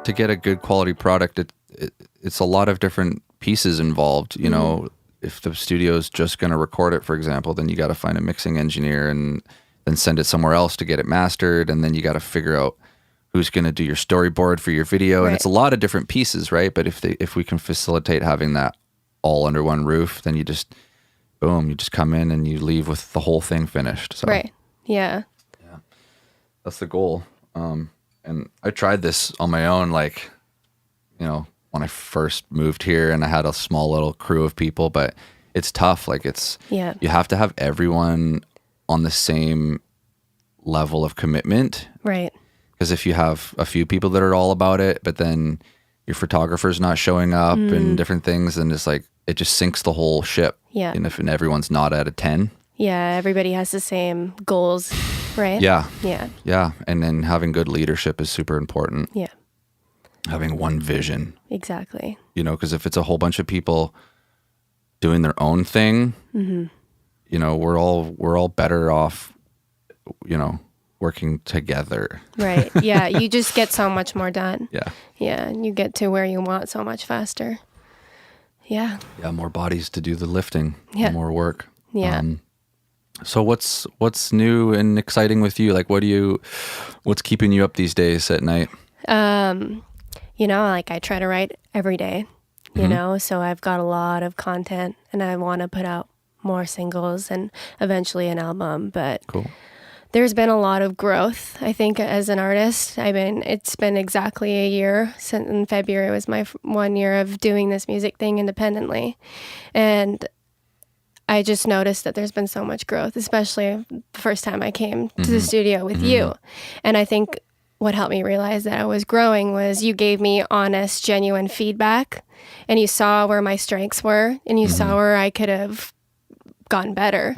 to get a good quality product, it's a lot of different pieces involved. You know, if the studio's just going to record it, for example, then you got to find a mixing engineer and then send it somewhere else to get it mastered. And then you got to figure out who's going to do your storyboard for your video. Right. And it's a lot of different pieces, right? But if we can facilitate having that all under one roof, then you just, boom, you just come in and you leave with the whole thing finished. So, Right. Yeah. that's the goal. And I tried this on my own, like, you know, when I first moved here and I had a small little crew of people, but it's tough. Like you have to have everyone on the same level of commitment. Right. Because if you have a few people that are all about it, but then your photographer's not showing up and different things, and it's like, it just sinks the whole ship. Yeah. And if everyone's not at a 10. Yeah. Everybody has the same goals, right? Yeah. Yeah. Yeah. And then having good leadership is super important. Yeah. Having one vision. Exactly. You know, because if it's a whole bunch of people doing their own thing, you know, we're all better off, you know, working together. Right. Yeah. You just get so much more done. Yeah. Yeah. And you get to where you want so much faster. Yeah. Yeah. More bodies to do the lifting. Yeah. More work. Yeah. So what's new and exciting with you? Like, what's keeping you up these days at night? You know, like I try to write every day, you know, so I've got a lot of content and I want to put out more singles and eventually an album, but Cool. there's been a lot of growth, I think, as an artist. It's been exactly a year since in February was my 1 year of doing this music thing independently. And I just noticed that there's been so much growth, especially the first time I came to the studio with you. And I think what helped me realize that I was growing was you gave me honest, genuine feedback, and you saw where my strengths were, and you saw where I could have gotten better.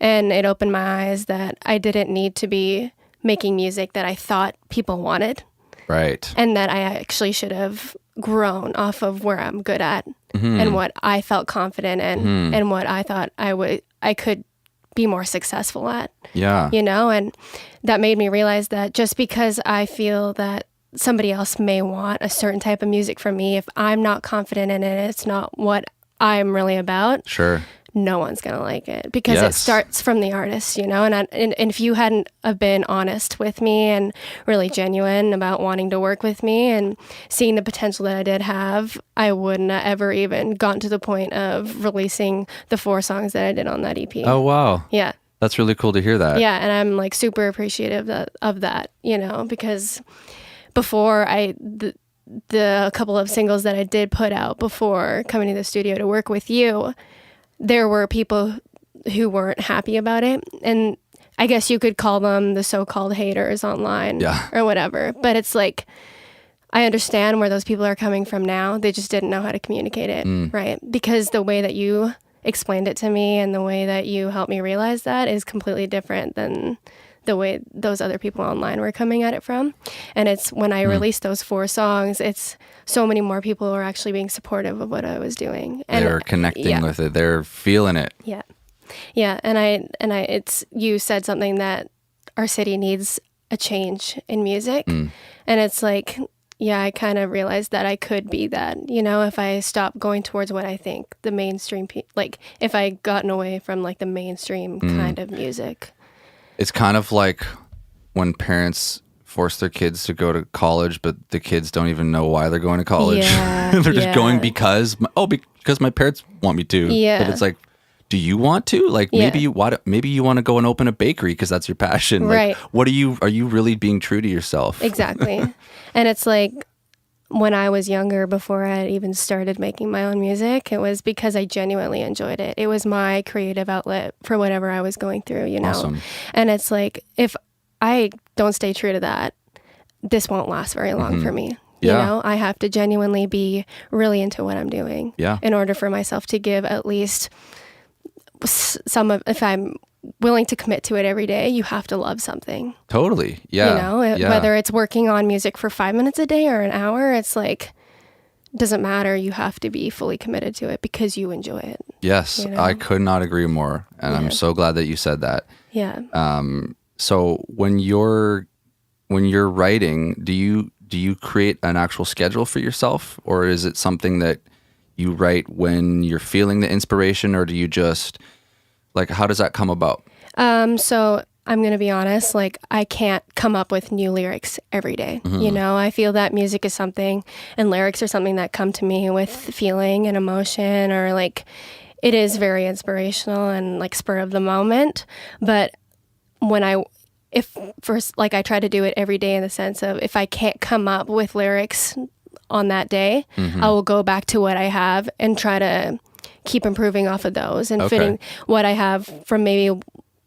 And it opened my eyes that I didn't need to be making music that I thought people wanted. Right. And that I actually should have grown off of where I'm good at and what I felt confident in and what I thought I could be more successful at. Yeah. You know, and that made me realize that just because I feel that somebody else may want a certain type of music from me, if I'm not confident in it, it's not what I'm really about. Sure. No one's going to like it because it starts from the artist, you know? And if you hadn't have been honest with me and really genuine about wanting to work with me and seeing the potential that I did have, I wouldn't have ever even gotten to the point of releasing the 4 songs that I did on that EP. Oh, wow. Yeah. That's really cool to hear that. Yeah. And I'm like super appreciative of that, you know, because before the couple of singles that I did put out before coming to the studio to work with you, there were people who weren't happy about it. And I guess you could call them the so-called haters online or whatever. But it's like, I understand where those people are coming from now. They just didn't know how to communicate it, right? Because the way that you explained it to me and the way that you helped me realize that is completely different than the way those other people online were coming at it from. And it's when I released those 4 songs, it's so many more people are actually being supportive of what I was doing. And they're connecting with it. They're feeling it. Yeah. Yeah. And it's, you said something that our city needs a change in music. And it's like, yeah, I kind of realized that I could be that, you know, if I stopped going towards what I think the mainstream, like if I gotten away from like the mainstream kind of music. It's kind of like when parents force their kids to go to college, but the kids don't even know why they're going to college. Yeah, they're just going because my parents want me to. Yeah. But it's like, do you want to? Like maybe you want to go and open a bakery because that's your passion. Right. Like, are you really being true to yourself? Exactly. And it's like when I was younger, before I had even started making my own music, it was because I genuinely enjoyed it. It was my creative outlet for whatever I was going through, you know? Awesome. And it's like, if I don't stay true to that, this won't last very long for me. You know, I have to genuinely be really into what I'm doing in order for myself to give at least some of, if I'm willing to commit to it every day, you have to love something. Totally. Yeah. You know, whether it's working on music for 5 minutes a day or an hour, it's like, doesn't matter. You have to be fully committed to it because you enjoy it. Yes. You know? I could not agree more. And I'm so glad that you said that. Yeah. So when you're writing, do do you create an actual schedule for yourself, or is it something that you write when you're feeling the inspiration, or do you just like, how does that come about? So I'm going to be honest, like I can't come up with new lyrics every day. You know, I feel that music is something and lyrics are something that come to me with feeling and emotion, or like it is very inspirational and like spur of the moment. But if first, like I try to do it every day in the sense of if I can't come up with lyrics on that day, I will go back to what I have and try to keep improving off of those and fitting what I have from maybe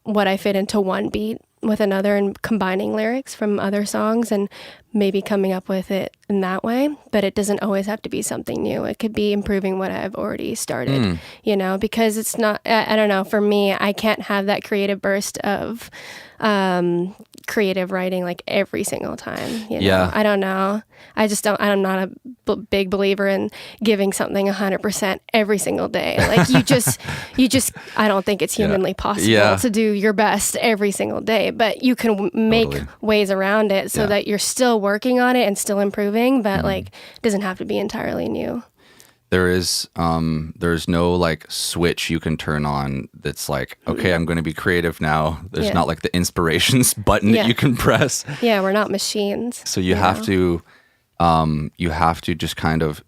what I fit into one beat with another and combining lyrics from other songs and maybe coming up with it in that way. But it doesn't always have to be something new. It could be improving what I've already started, you know, because it's not, I don't know, for me, I can't have that creative burst of creative writing like every single time, you know? I don't know. I'm not a big believer in giving something 100% every single day. Like you just, I don't think it's humanly possible to do your best every single day, but you can make ways around it so that you're still working on it and still improving, but like it doesn't have to be entirely new. There's no like switch you can turn on that's like, okay, I'm going to be creative now. There's not like the inspirations button that you can press. Yeah, we're not machines. So you have to just kind of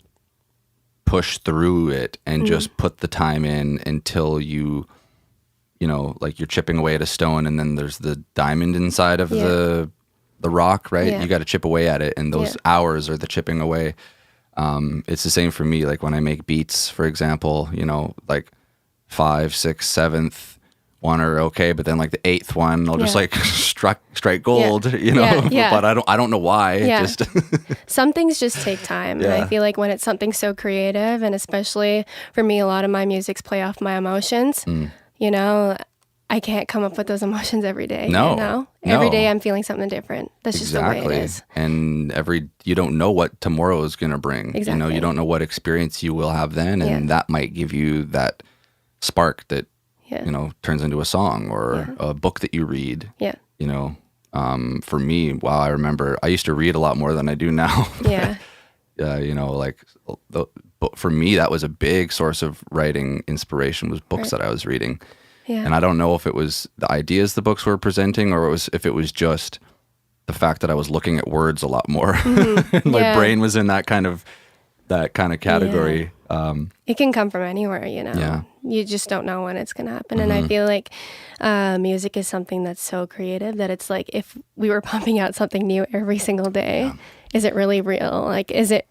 push through it and just put the time in until you know, like you're chipping away at a stone and then there's the diamond inside of the rock, right? You got to chip away at it, and those hours are the chipping away. It's the same for me. Like when I make beats, for example, you know, like 5th, 6th, 7th one are okay, but then like the 8th one, I'll just like strike gold, you know. But I don't know why. Yeah. Just some things just take time, and I feel like when it's something so creative, and especially for me, a lot of my music's play off my emotions. You know, I can't come up with those emotions every day. No, you know? Every day I'm feeling something different. That's just the way it is. And you don't know what tomorrow is going to bring. Exactly. You know, you don't know what experience you will have then, and that might give you that spark that, you know, turns into a song or a book that you read. Yeah. You know, for me, I remember I used to read a lot more than I do now. You know, like for me, that was a big source of writing inspiration, was books that I was reading. Yeah. And I don't know if it was the ideas the books were presenting, or if it was just the fact that I was looking at words a lot more. My brain was in that kind of category. It can come from anywhere, you know. Yeah. You just don't know when it's going to happen. And I feel like music is something that's so creative that it's like if we were pumping out something new every single day, is it really real? Like, is it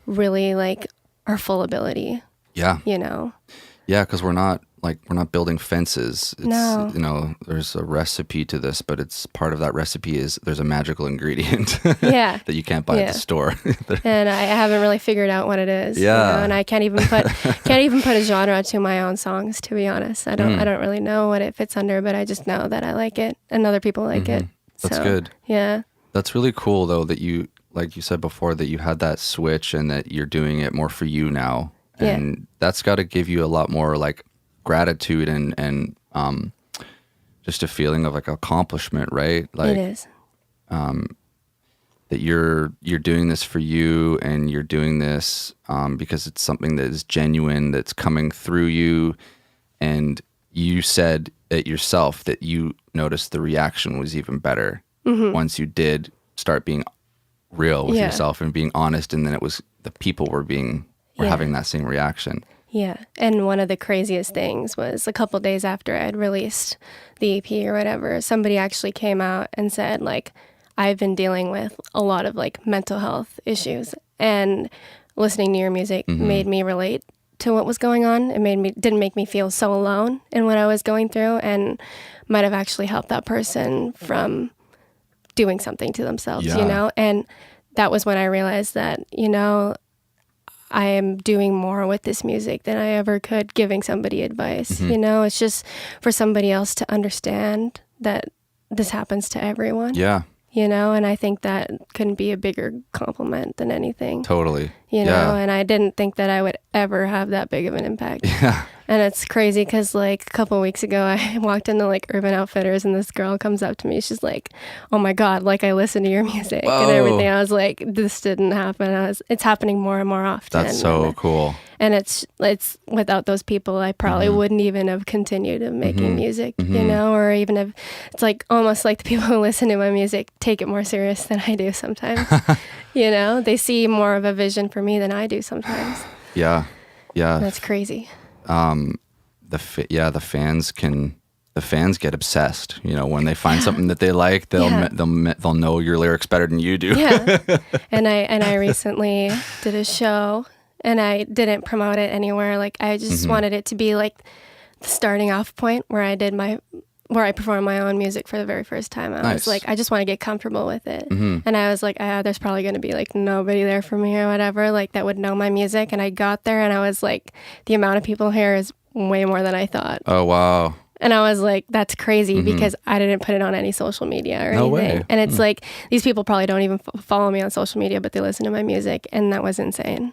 really like our full ability? Yeah. You know? Yeah, because we're not building fences. You know, there's a recipe to this, but it's part of that recipe is there's a magical ingredient that you can't buy at the store. And I haven't really figured out what it is. Yeah. You know? And I can't even put a genre to my own songs, to be honest. I don't really know what it fits under, but I just know that I like it and other people like it. That's good. Yeah. That's really cool though, that you, like you said before, that you had that switch and that you're doing it more for you now. And that's got to give you a lot more like gratitude and just a feeling of like accomplishment, right? Like it is. That you're doing this for you, and you're doing this because it's something that is genuine, that's coming through you. And you said it yourself that you noticed the reaction was even better once you did start being real with yourself and being honest, and then it was the people were having that same reaction. Yeah. And one of the craziest things was a couple days after I had released the EP or whatever, somebody actually came out and said, like, I've been dealing with a lot of like mental health issues, and listening to your music made me relate to what was going on. It didn't make me feel so alone in what I was going through, and might have actually helped that person from doing something to themselves, you know? And that was when I realized that, you know, I am doing more with this music than I ever could giving somebody advice. You know, it's just for somebody else to understand that this happens to everyone. Yeah. You know, and I think that couldn't be a bigger compliment than anything. Totally. You know, and I didn't think that I would ever have that big of an impact. And it's crazy because like a couple of weeks ago, I walked into like Urban Outfitters and this girl comes up to me. She's like, "Oh my God, like I listen to your music and everything." I was like, "This didn't happen." It's happening more and more often. That's so cool. And it's without those people, I probably wouldn't even have continued making music, you know, or even if it's like almost like the people who listen to my music take it more serious than I do sometimes. You know, they see more of a vision for me than I do sometimes. Yeah. That's crazy. The fans get obsessed. You know, when they find something that they like, they'll know your lyrics better than you do. Yeah. And I recently did a show. And I didn't promote it anywhere. Like I just wanted it to be like the starting off point where I performed my own music for the very first time. I was like, I just want to get comfortable with it. And I was like, there's probably going to be like nobody there for me or whatever, like that would know my music. And I got there and I was like, the amount of people here is way more than I thought. Oh, wow. And I was like, that's crazy because I didn't put it on any social media or anything. Way. And it's like, these people probably don't even follow me on social media, but they listen to my music. And that was insane.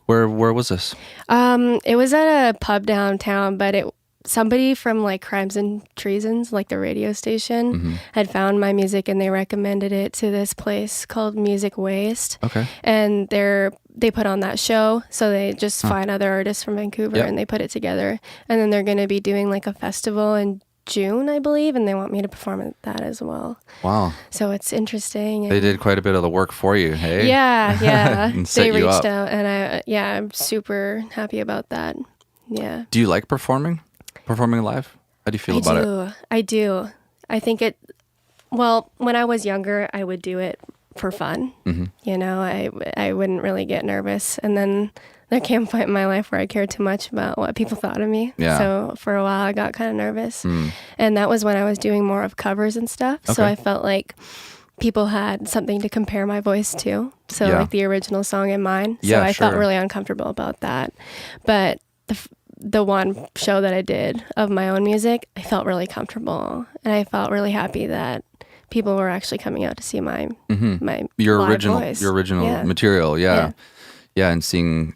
Where was this? It was at a pub downtown, but somebody from like Crimes and Treasons, like the radio station, had found my music and they recommended it to this place called Music Waste. Okay. And they put on that show, so they just find other artists from Vancouver and they put it together. And then they're going to be doing like a festival in June, I believe, and they want me to perform at that as well. Wow. So it's interesting. They did quite a bit of the work for you, hey? Yeah. And set they you reached up. out, and I'm super happy about that. Yeah. Do you like performing live? How do you feel about it? I do. I think well, when I was younger, I would do it for fun. You know, I wouldn't really get nervous. And then there came a point in my life where I cared too much about what people thought of me. Yeah. So for a while, I got kind of nervous. And that was when I was doing more of covers and stuff. Okay. So I felt like people had something to compare my voice to. So like the original song and mine. So I felt really uncomfortable about that. But the one show that I did of my own music, I felt really comfortable. And I felt really happy that people were actually coming out to see my your live original voice. material. Yeah. And seeing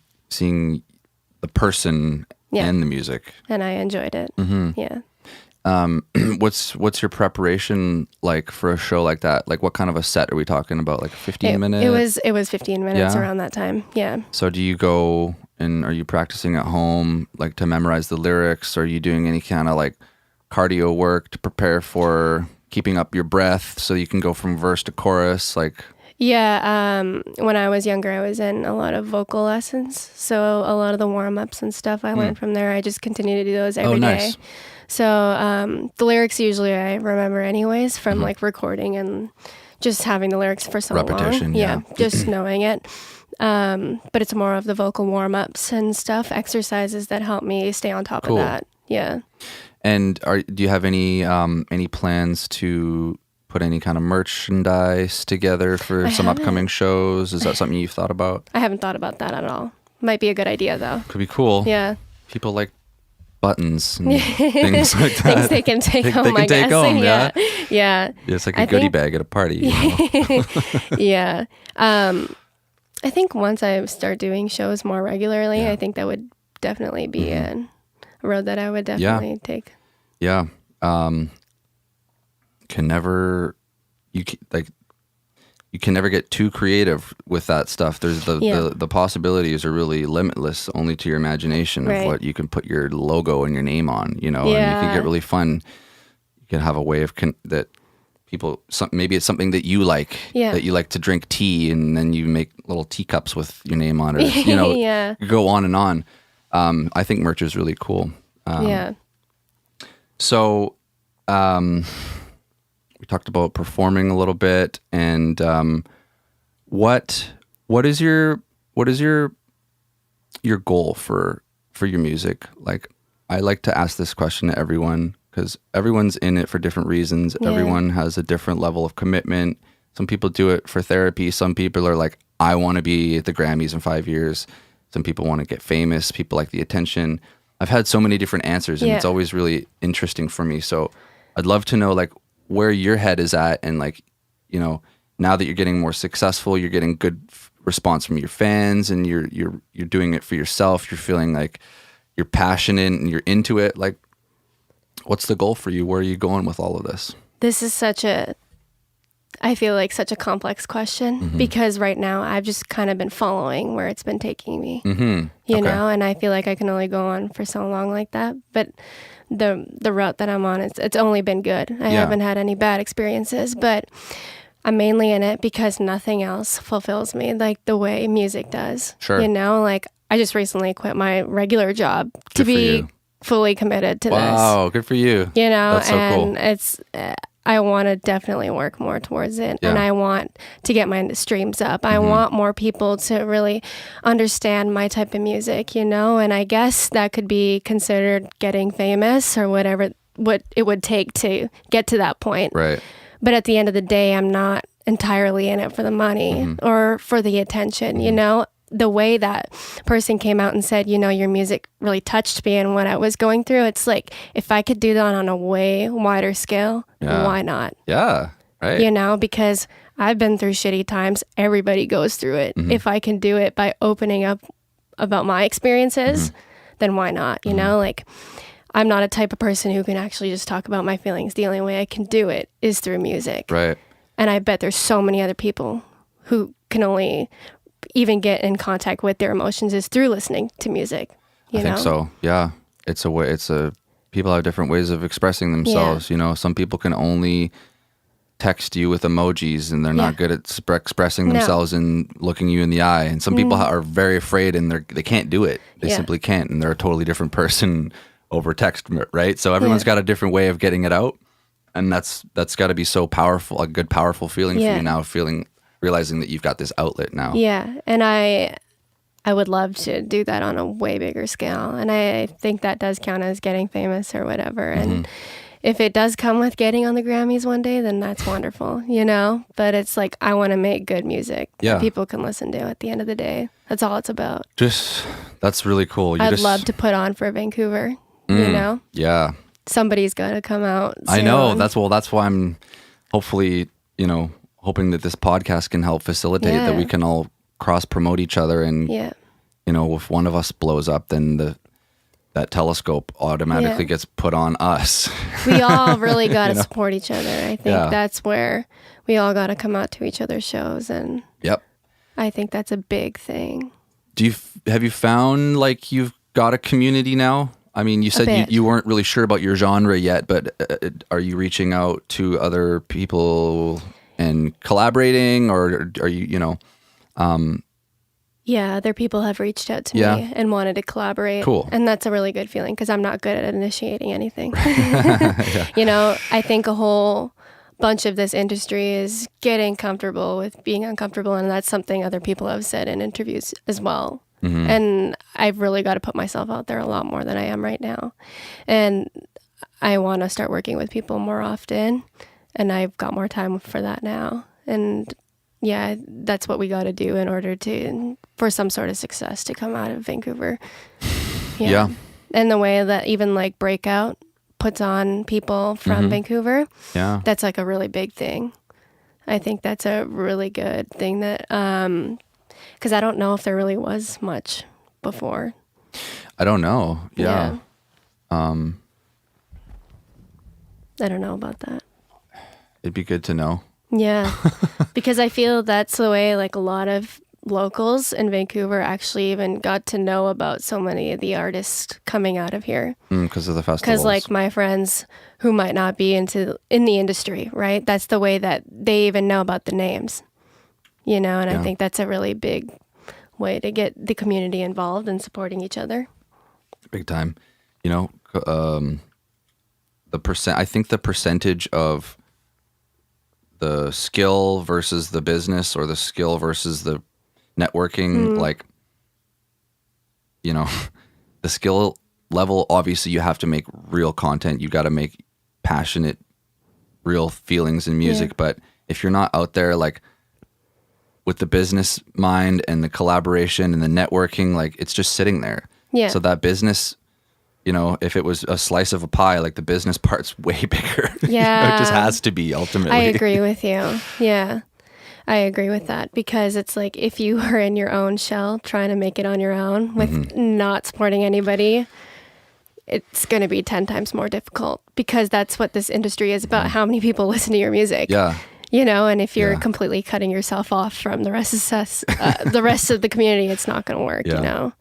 the person and the music. And I enjoyed it. Yeah. What's your preparation like for a show like that? Like what kind of a set are we talking about? Like 15 minutes? It was 15 minutes around that time. Yeah. So do you go and are you practicing at home like to memorize the lyrics? Are you doing any kind of like cardio work to prepare for keeping up your breath so you can go from verse to chorus? Like yeah, when I was younger, I was in a lot of vocal lessons. So a lot of the warm-ups and stuff I learned from there. I just continue to do those every day. So the lyrics usually I remember anyways from like recording and just having the lyrics for so repetition, long. Yeah, just knowing it. But it's more of the vocal warm-ups and stuff, exercises that help me stay on top of that. Yeah. And do you have any plans to put any kind of merchandise together for some upcoming shows? Is that something you've thought about? I haven't thought about that at all. Might be a good idea though. Could be cool. Yeah. People like buttons and things like that. Things they can take home, they can take home, yeah. It's like a goodie bag at a party. You know? Yeah. I think once I start doing shows more regularly, I think that would definitely be a road that I would definitely take. Yeah. You can never get too creative with that stuff. There's the possibilities are really limitless only to your imagination of what you can put your logo and your name on, you know, and you can get really fun. You can have a way of that people, maybe it's something that you like, that you like to drink tea and then you make little teacups with your name on it, you know, you go on and on. I think merch is really cool. So, we talked about performing a little bit, and what is your goal for your music? Like, I like to ask this question to everyone because everyone's in it for different reasons. Yeah. Everyone has a different level of commitment. Some people do it for therapy. Some people are like, I want to be at the Grammys in 5 years. Some people want to get famous. People like the attention. I've had so many different answers, and it's always really interesting for me. So I'd love to know, like, where your head is at, and like, you know, now that you're getting more successful, you're getting good response from your fans, and you're doing it for yourself. You're feeling like you're passionate and you're into it. Like, what's the goal for you? Where are you going with all of this? This is I feel like such a complex question because right now I've just kind of been following where it's been taking me, you know, and I feel like I can only go on for so long like that. But the route that I'm on, it's only been good. I haven't had any bad experiences, but I'm mainly in it because nothing else fulfills me like the way music does. Sure. You know, like I just recently quit my regular job to be fully committed to this. Wow, good for you. You know, that's so and cool. it's I want to definitely work more towards it, and I want to get my streams up. I want more people to really understand my type of music, you know, and I guess that could be considered getting famous or whatever, what it would take to get to that point. Right. But at the end of the day, I'm not entirely in it for the money or for the attention, you know. The way that person came out and said, you know, your music really touched me and what I was going through, it's like, if I could do that on a way wider scale, why not? Yeah, right. You know, because I've been through shitty times. Everybody goes through it. If I can do it by opening up about my experiences, then why not? You know, like, I'm not a type of person who can actually just talk about my feelings. The only way I can do it is through music. Right. And I bet there's so many other people who can only even get in contact with their emotions is through listening to music. I think so. Yeah. People have different ways of expressing themselves. You know, some people can only text you with emojis and they're not good at expressing themselves and looking you in the eye. And some people are very afraid and they can't do it. They simply can't. And they're a totally different person over text, right? So everyone's got a different way of getting it out. And that's got to be so powerful, a good, powerful feeling for you now, realizing that you've got this outlet now. Yeah. And I would love to do that on a way bigger scale. And I think that does count as getting famous or whatever. And if it does come with getting on the Grammys one day, then that's wonderful, you know? But it's like, I want to make good music that people can listen to at the end of the day. That's all it's about. That's really cool. I'd love to put on for Vancouver, you know? Yeah. Somebody's got to come out soon. I know. That's why I'm hopefully, you know, hoping that this podcast can help facilitate that we can all cross promote each other. And, you know, if one of us blows up, then that telescope automatically gets put on us. We all really got to support each other. I think that's where we all got to come out to each other's shows. And I think that's a big thing. Have you found like you've got a community now? I mean, you said you weren't really sure about your genre yet, but are you reaching out to other people and collaborating, or are you, you know? Yeah, other people have reached out to me and wanted to collaborate. Cool. And that's a really good feeling because I'm not good at initiating anything. You know, I think a whole bunch of this industry is getting comfortable with being uncomfortable, and that's something other people have said in interviews as well. And I've really got to put myself out there a lot more than I am right now. And I want to start working with people more often, and I've got more time for that now. And yeah, that's what we got to do in order for some sort of success to come out of Vancouver. Yeah. And the way that even like Breakout puts on people from Vancouver, that's like a really big thing. I think that's a really good thing that, because I don't know if there really was much before. I don't know. Yeah. I don't know about that. It'd be good to know. Yeah, because I feel that's the way like a lot of locals in Vancouver actually even got to know about so many of the artists coming out of here. Because of the festivals. Because like my friends who might not be in the industry, right? That's the way that they even know about the names, you know? And I think that's a really big way to get the community involved and supporting each other. Big time. You know, I think the percentage of the skill versus the business, or the skill versus the networking, like, you know, the skill level, obviously you have to make real content. You got to make passionate, real feelings in music. But if you're not out there, like, with the business mind and the collaboration and the networking, like, it's just sitting there. Yeah. So that business, you know, if it was a slice of a pie, like, the business part's way bigger. Yeah. You know, it just has to be ultimately. I agree with you. Yeah. I agree with that, because it's like if you are in your own shell trying to make it on your own with not supporting anybody, it's going to be 10 times more difficult, because that's what this industry is about. How many people listen to your music? Yeah. You know, and if you're completely cutting yourself off from the rest of the rest of the community, it's not going to work, you know?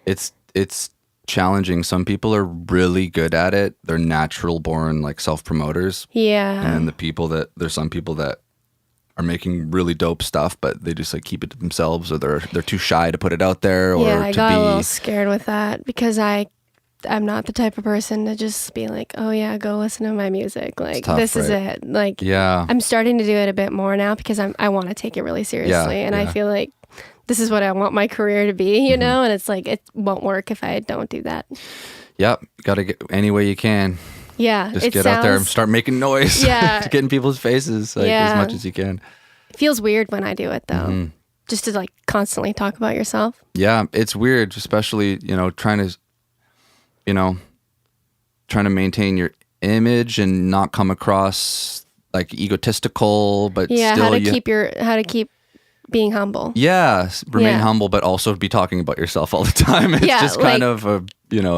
It's challenging. Some people are really good at it. They're natural born like self-promoters. Yeah. And there's some people that are making really dope stuff, but they just like keep it to themselves, or they're too shy to put it out there, or I got a little scared with that, because I'm not the type of person to just be like, oh yeah, go listen to my music. Like tough, this is right? it. Like I'm starting to do it a bit more now, because I want to take it really seriously, and I feel like this is what I want my career to be, you know. And it's like it won't work if I don't do that. Yep, got to get any way you can. Yeah, just get out there and start making noise. Yeah, get in people's faces as much as you can. It feels weird when I do it though, just to like constantly talk about yourself. Yeah, it's weird, especially trying to maintain your image and not come across like egotistical, but still how to keep being humble. Yeah, remain humble, but also be talking about yourself all the time. It's just kind of a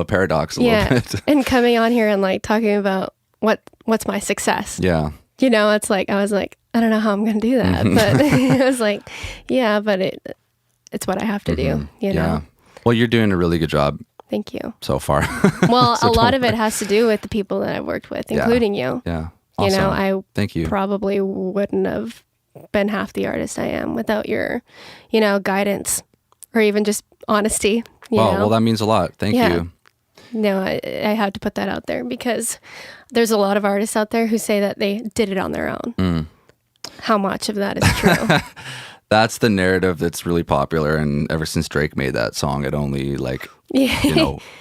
paradox a little bit. And coming on here and like talking about what's my success. Yeah. It's like, I was like, I don't know how I'm going to do that. But it was like, but it's what I have to do, you know? Yeah. Well, you're doing a really good job. Thank you. So far. Well, a lot of it has to do with the people that I've worked with, including you. Yeah. Awesome. Thank you. Probably wouldn't have been half the artist I am without your, guidance, or even just honesty. Well, that means a lot. Thank you. No, I had to put that out there, because there's a lot of artists out there who say that they did it on their own. How much of that is true? That's the narrative that's really popular, and ever since Drake made that song, it only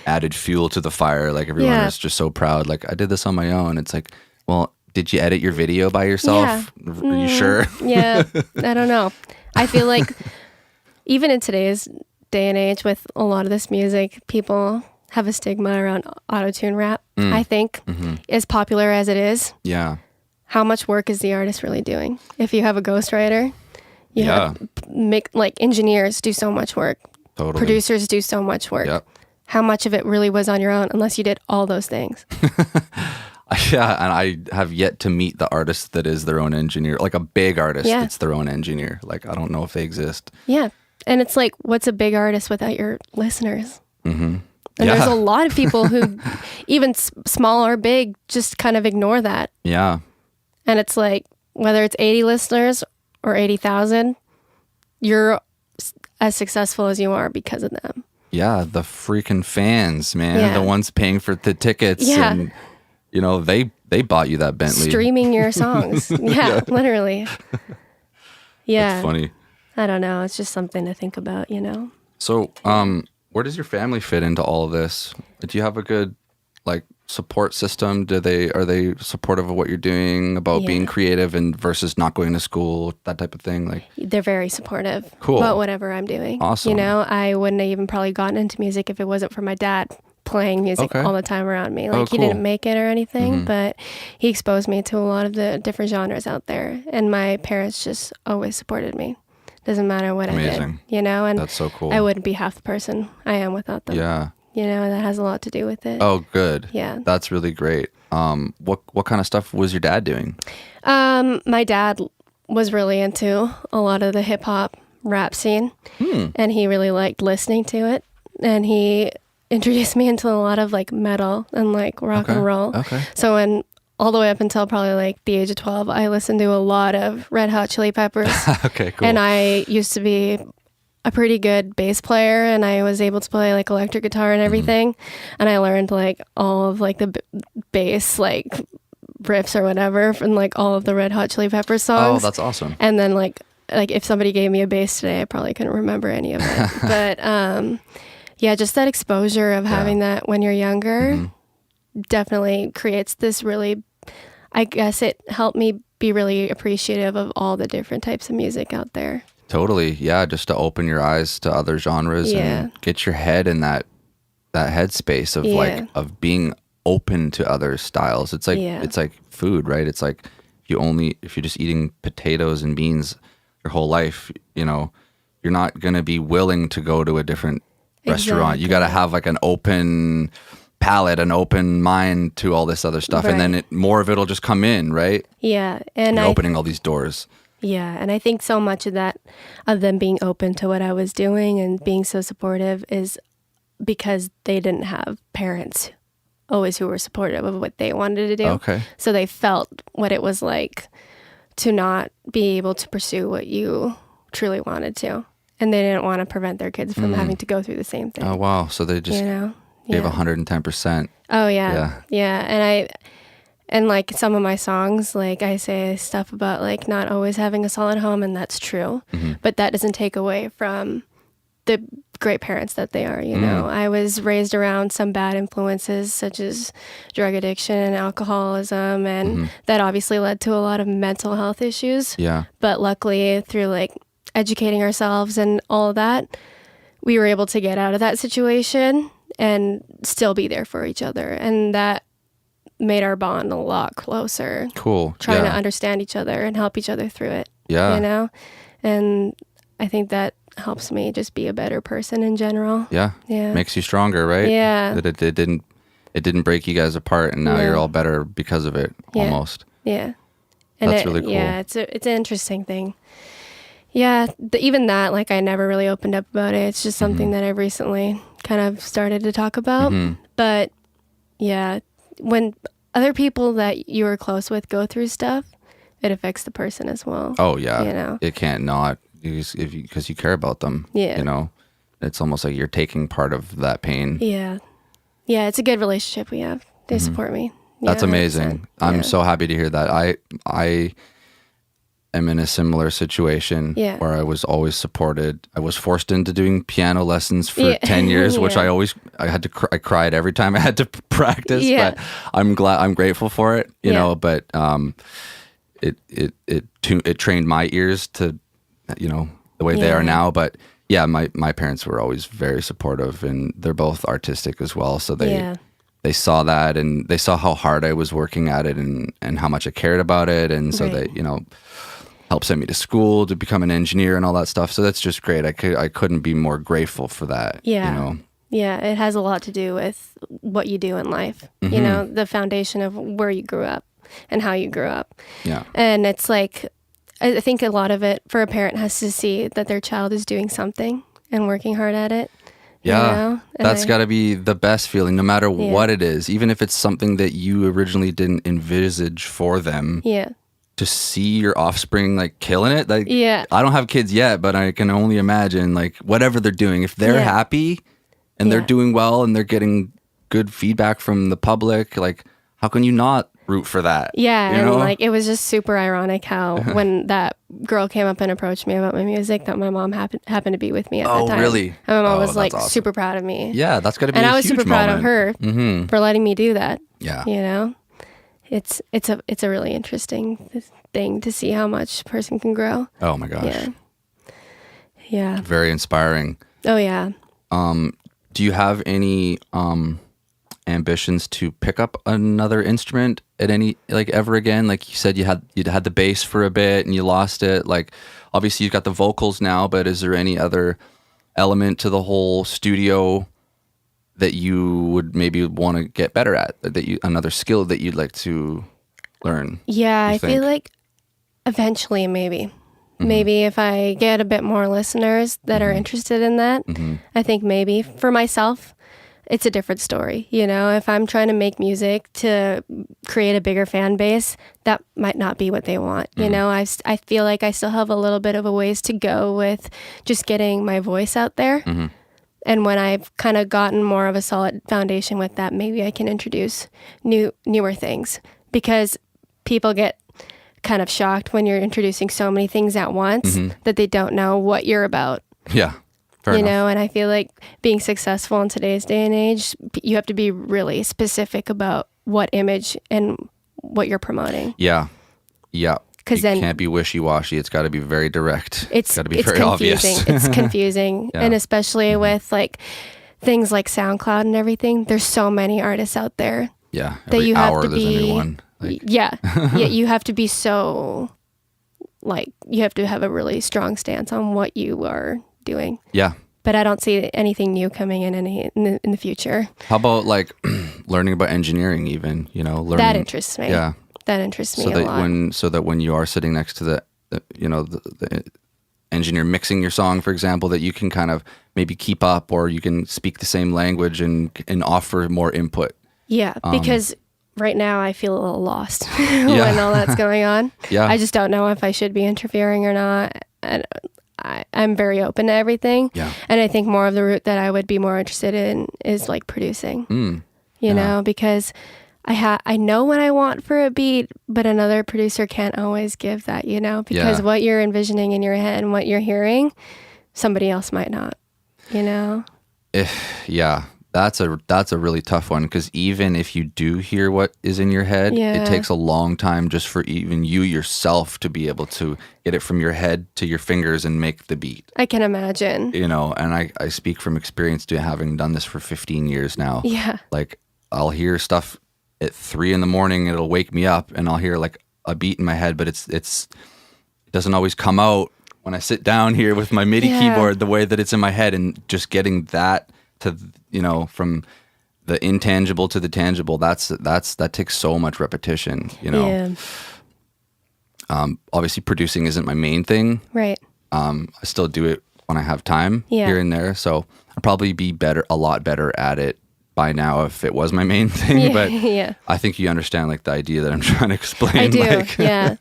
added fuel to the fire. Like everyone is just so proud. Like, I did this on my own. It's like, well, did you edit your video by yourself? Yeah. Are you sure? Yeah, I don't know. I feel like even in today's day and age, with a lot of this music, people have a stigma around auto-tune rap. I think as popular as it is. Yeah. How much work is the artist really doing? If you have a ghostwriter, engineers do so much work. Totally. Producers do so much work. Yep. How much of it really was on your own, unless you did all those things? Yeah, and I have yet to meet the artist that is their own engineer, like a big artist that's their own engineer. Like, I don't know if they exist. Yeah, and it's like, what's a big artist without your listeners? And there's a lot of people who, even small or big, just kind of ignore that. Yeah. And it's like, whether it's 80 listeners or 80,000, you're as successful as you are because of them. Yeah, the freaking fans, man. The ones paying for the tickets. Yeah. And, they bought you that Bentley. Streaming your songs. Yeah, literally. Yeah. That's funny. I don't know. It's just something to think about, So, where does your family fit into all of this? Do you have a good, support system? Are they supportive of what you're doing, about being creative and versus not going to school, that type of thing? They're very supportive. Cool. About whatever I'm doing. Awesome. I wouldn't have even probably gotten into music if it wasn't for my dad playing music all the time around me. He didn't make it or anything, but he exposed me to a lot of the different genres out there. And my parents just always supported me. Doesn't matter what I did, and that's so cool. I wouldn't be half the person I am without them. Yeah. That has a lot to do with it. Oh, good. Yeah. That's really great. What kind of stuff was your dad doing? My dad was really into a lot of the hip hop rap scene, and he really liked listening to it. And he introduced me into a lot of metal and rock and roll. Okay. So when all the way up until probably the age of 12, I listened to a lot of Red Hot Chili Peppers. Okay, cool. And I used to be a pretty good bass player, and I was able to play electric guitar and everything. And I learned all of the bass riffs or whatever from all of the Red Hot Chili Peppers songs. Oh, that's awesome. And then if somebody gave me a bass today, I probably couldn't remember any of it. But just that exposure of having that when you're younger definitely creates this really, I guess it helped me be really appreciative of all the different types of music out there. Totally. Yeah. Just to open your eyes to other genres and get your head in that headspace of of being open to other styles. It's like food, right? It's like if you're just eating potatoes and beans your whole life, you know, you're not going to be willing to go to a different restaurant. You got to have like an open palate, an open mind to all this other stuff. Right. And then more of it'll just come in, right? Yeah. And you're opening all these doors. Yeah. And I think so much of that, of them being open to what I was doing and being so supportive, is because they didn't have parents always who were supportive of what they wanted to do. Okay. So they felt what it was like to not be able to pursue what you truly wanted to. And they didn't want to prevent their kids from having to go through the same thing. Oh, wow. So they just gave 110%. Oh, yeah. Yeah. And like some of my songs, like I say stuff about like not always having a solid home, and that's true. But that doesn't take away from the great parents that they are, you know. I was raised around some bad influences such as drug addiction and alcoholism, and that obviously led to a lot of mental health issues. Yeah. But luckily, through like educating ourselves and all of that, we were able to get out of that situation and still be there for each other. And that made our bond a lot closer. Cool. Trying to understand each other and help each other through it. Yeah. You know? And I think that helps me just be a better person in general. Yeah. Yeah. Makes you stronger, right? Yeah. That it didn't break you guys apart, and now you're all better because of it, almost. Yeah. And that's really cool. Yeah, it's an interesting thing. Yeah, even that, like, I never really opened up about it. It's just something that I've recently kind of started to talk about. But yeah, when other people that you are close with go through stuff, it affects the person as well. Oh yeah. You know? It can't not, because you care about them. Yeah. You know, it's almost like you're taking part of that pain. Yeah. Yeah, it's a good relationship we have. They support me. That's Yeah, amazing. 100%. I'm so happy to hear that. I am in a similar situation where I was always supported. I was forced into doing piano lessons for 10 years, which I cried every time I had to practice, but I'm grateful for it, you know, but it trained my ears to, you know, the way they are now. But yeah, my parents were always very supportive, and they're both artistic as well. So they saw that, and they saw how hard I was working at it, and how much I cared about it. And so they, you know, helped send me to school to become an engineer and all that stuff. So that's just great. I couldn't be more grateful for that. Yeah. You know? Yeah. It has a lot to do with what you do in life, you know, the foundation of where you grew up and how you grew up. Yeah. And it's like, I think a lot of it for a parent has to see that their child is doing something and working hard at it. Yeah, you know? that's got to be the best feeling, no matter what it is, even if it's something that you originally didn't envisage for them. Yeah. To see your offspring like killing it. Like, I don't have kids yet, but I can only imagine like whatever they're doing, if they're happy and they're doing well and they're getting good feedback from the public, like how can you not root for that? Yeah, you know? and like it was just super ironic how when that girl came up and approached me about my music, that my mom happened to be with me at that time. Oh, really? And my mom was like awesome. super proud of me. Yeah, that's got to be and a I was huge super proud of moment. her for letting me do that. Yeah. You know? It's a really interesting thing to see how much a person can grow. Oh my gosh. Yeah. Yeah. Very inspiring. Oh yeah. Do you have any ambitions to pick up another instrument at any, like, ever again? Like you said, you'd had the bass for a bit and you lost it. Like obviously you've got the vocals now, but is there any other element to the whole studio that you would maybe want to get better at, another skill that you'd like to learn? Yeah, I feel like eventually maybe if I get a bit more listeners that are interested in that, I think maybe for myself, it's a different story. You know, if I'm trying to make music to create a bigger fan base, that might not be what they want. You know, I feel like I still have a little bit of a ways to go with just getting my voice out there. And when I've kind of gotten more of a solid foundation with that, maybe I can introduce newer things, because people get kind of shocked when you're introducing so many things at once that they don't know what you're about. Yeah. Fair you enough. know, and I feel like being successful in today's day and age, you have to be really specific about what image and what you're promoting. Yeah. Yeah. Because then can't be wishy-washy. It's got to be very direct. It's got to be very confusing. obvious. It's confusing. And especially with like things like SoundCloud and everything, there's so many artists out there. Yeah. That you have to there's be, a new one. Like. Yeah. You have to be so like you have to have a really strong stance on what you are doing. Yeah. But I don't see anything new coming in the future. How about like learning about engineering even, learning. That interests me. Yeah. That interests me a lot. So that when you are sitting next to the engineer mixing your song, for example, that you can kind of maybe keep up, or you can speak the same language and offer more input. Yeah, because right now I feel a little lost when all that's going on. Yeah. I just don't know if I should be interfering or not. And I'm very open to everything. Yeah. And I think more of the route that I would be more interested in is like producing, you know, because I know what I want for a beat, but another producer can't always give that, because what you're envisioning in your head and what you're hearing, somebody else might not, That's a really tough one, because even if you do hear what is in your head, it takes a long time just for even you yourself to be able to get it from your head to your fingers and make the beat. I can imagine. And I speak from experience having done this for 15 years now. Yeah. Like I'll hear stuff at 3 a.m, it'll wake me up, and I'll hear like a beat in my head, but it doesn't always come out when I sit down here with my MIDI keyboard the way that it's in my head, and just getting that to, from the intangible to the tangible, that takes so much repetition, Yeah. Obviously producing isn't my main thing. Right. I still do it when I have time here and there. So I'd probably be a lot better at it by now if it was my main thing. But I think you understand like the idea that I'm trying to explain. I do. Like, yeah.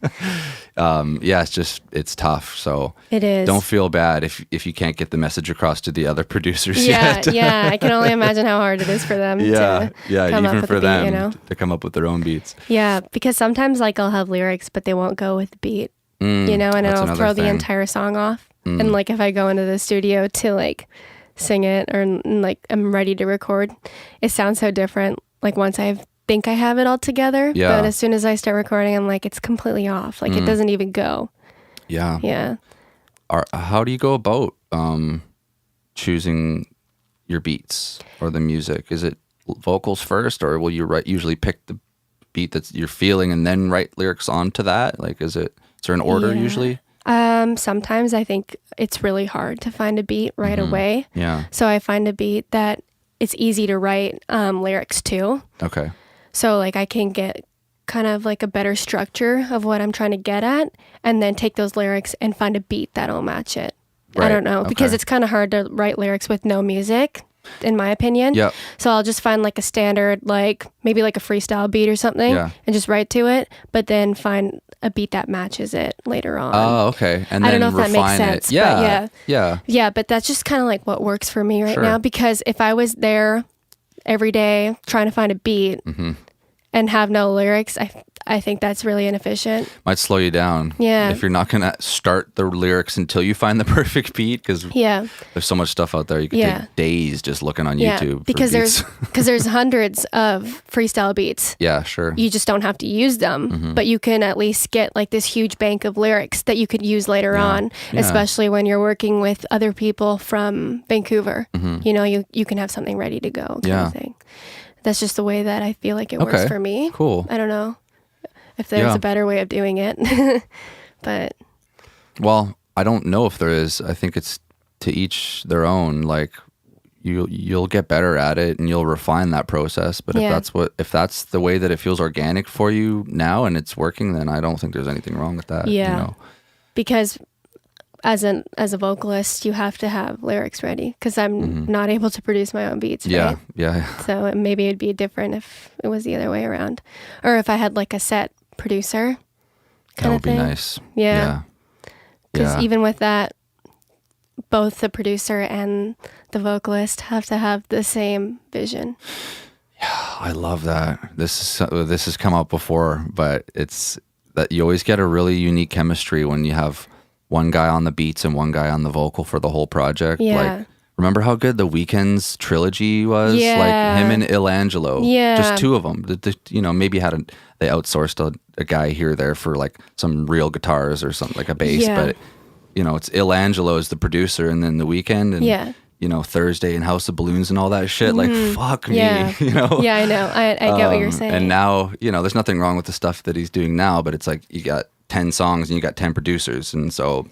It's tough. So it is. Don't feel bad if you can't get the message across to the other producers yeah, yet. Yeah. I can only imagine how hard it is for them. to come even up for with them a beat, to come up with their own beats. Yeah, because sometimes like I'll have lyrics, but they won't go with the beat, and it'll throw the entire song off. And like if I go into the studio to like sing it, or like I'm ready to record, it sounds so different. Like once I think I have it all together, but as soon as I start recording, I'm like, it's completely off. Like it doesn't even go. Yeah. Yeah. How do you go about choosing your beats or the music? Is it vocals first, or will you usually pick the beat that you're feeling and then write lyrics onto that? Like, is there an order usually? Sometimes I think it's really hard to find a beat right away. Yeah. So I find a beat that it's easy to write lyrics to. Okay. So like I can get kind of like a better structure of what I'm trying to get at, and then take those lyrics and find a beat that'll match it. Right. I don't know, because it's kind of hard to write lyrics with no music, in my opinion. Yep. So I'll just find like a standard, like maybe like a freestyle beat or something, and just write to it, but then find a beat that matches it later on. Oh, okay. And then I don't know if that makes sense. Yeah. But yeah, but that's just kind of like what works for me right now, because if I was there every day trying to find a beat and have no lyrics, I think that's really inefficient. Might slow you down. Yeah. If you're not going to start the lyrics until you find the perfect beat, because there's so much stuff out there. You could take days just looking on YouTube. Because for beats. there's hundreds of freestyle beats. Yeah, sure. You just don't have to use them, but you can at least get like this huge bank of lyrics that you could use later on, especially when you're working with other people from Vancouver. You can have something ready to go kind of thing. That's just the way that I feel like it works for me. Cool. I don't know if there's a better way of doing it, but. Well, I don't know if there is. I think it's to each their own. Like you'll get better at it and you'll refine that process. But if that's the way that it feels organic for you now and it's working, then I don't think there's anything wrong with that. Yeah. Because as a vocalist, you have to have lyrics ready, because I'm not able to produce my own beats. Right? Yeah. So maybe it'd be different if it was the other way around, or if I had like a set producer. That would be nice. Yeah. Because even with that, both the producer and the vocalist have to have the same vision. Yeah, I love that. This has come up before, but it's that you always get a really unique chemistry when you have one guy on the beats and one guy on the vocal for the whole project. Yeah. Like, remember how good the Weeknd's trilogy was? Yeah. Like him and Ilangelo. Yeah. Just two of them. Maybe they outsourced a guy here or there for like some real guitars or something, like a bass. Yeah. But, it's Ilangelo is the producer, and then the Weeknd and Thursday and House of Balloons and all that shit. Like, fuck me. Yeah. Yeah, I know. I get what you're saying. And now, there's nothing wrong with the stuff that he's doing now, but it's like you got 10 songs and you got 10 producers, and so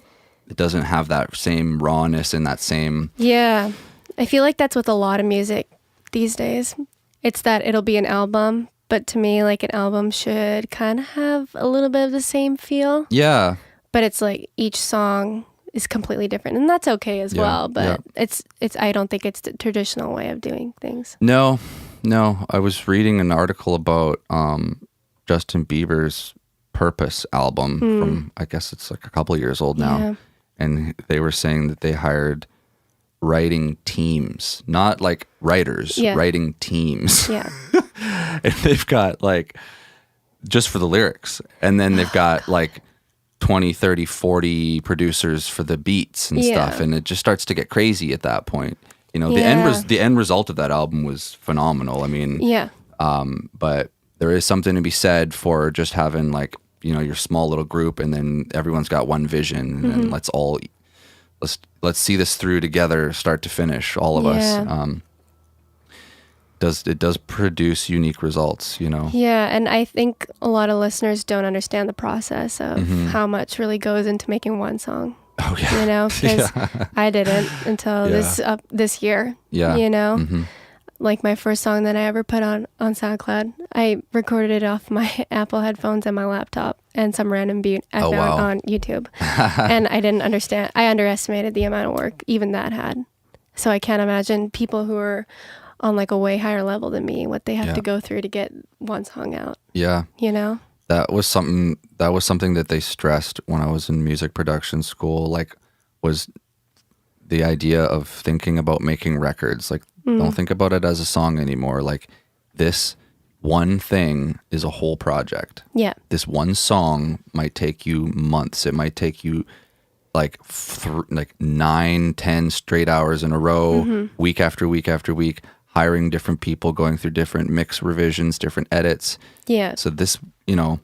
it doesn't have that same rawness and that same. Yeah, I feel like that's with a lot of music these days. It's that it'll be an album, but to me, like, an album should kind of have a little bit of the same feel. Yeah. But it's like each song is completely different, and that's okay as well. But it's I don't think it's the traditional way of doing things. No. I was reading an article about Justin Bieber's Purpose album from, I guess it's like a couple of years old now. Yeah. And they were saying that they hired writing teams, not like writers, writing teams. Yeah. And they've got like, just for the lyrics. And then they've got like 20, 30, 40 producers for the beats and stuff. And it just starts to get crazy at that point. You know, the end result of that album was phenomenal. I mean, but there is something to be said for just having, like, you know, your small little group, and then everyone's got one vision, and let's see this through together, start to finish, all of us. It does produce unique results, you know? Yeah, and I think a lot of listeners don't understand the process of how much really goes into making one song. Oh, yeah. You know, because I didn't until this year. Yeah. You know, like my first song that I ever put on SoundCloud, I recorded it off my Apple headphones and my laptop and some random beat I found on YouTube. And I didn't understand. I underestimated the amount of work even that had. So I can't imagine people who are on like a way higher level than me, what they have to go through to get one song out. Yeah. You know? That was something that they stressed when I was in music production school, like, was the idea of thinking about making records. Like, don't think about it as a song anymore. Like, this one thing is a whole project. Yeah. This one song might take you months. It might take you like 9, 10 straight hours in a row, week after week after week, hiring different people, going through different mix revisions, different edits. Yeah. So this, you know,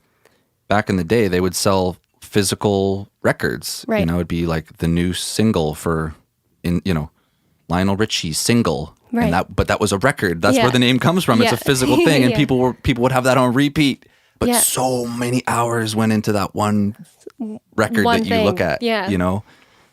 back in the day, they would sell physical records. Right. You know, it'd be like the new single Lionel Richie's single. Right. And that was a record. That's where the name comes from. It's a physical thing, and people would have that on repeat. But so many hours went into that one record that you look at. Yeah. You know,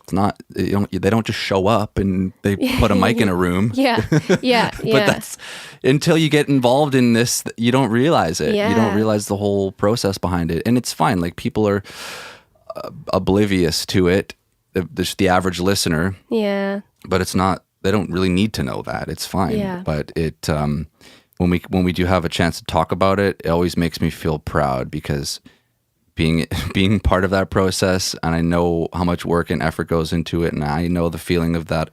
it's not, they don't just show up and they put a mic in a room. But that's, until you get involved in this, you don't realize it. You don't realize the whole process behind it. And it's fine. Like, people are oblivious to it, the average listener. Yeah. But it's not, they don't really need to know that. It's fine. Yeah. But it, when we do have a chance to talk about it, it always makes me feel proud, because being part of that process, and I know how much work and effort goes into it, and I know the feeling of that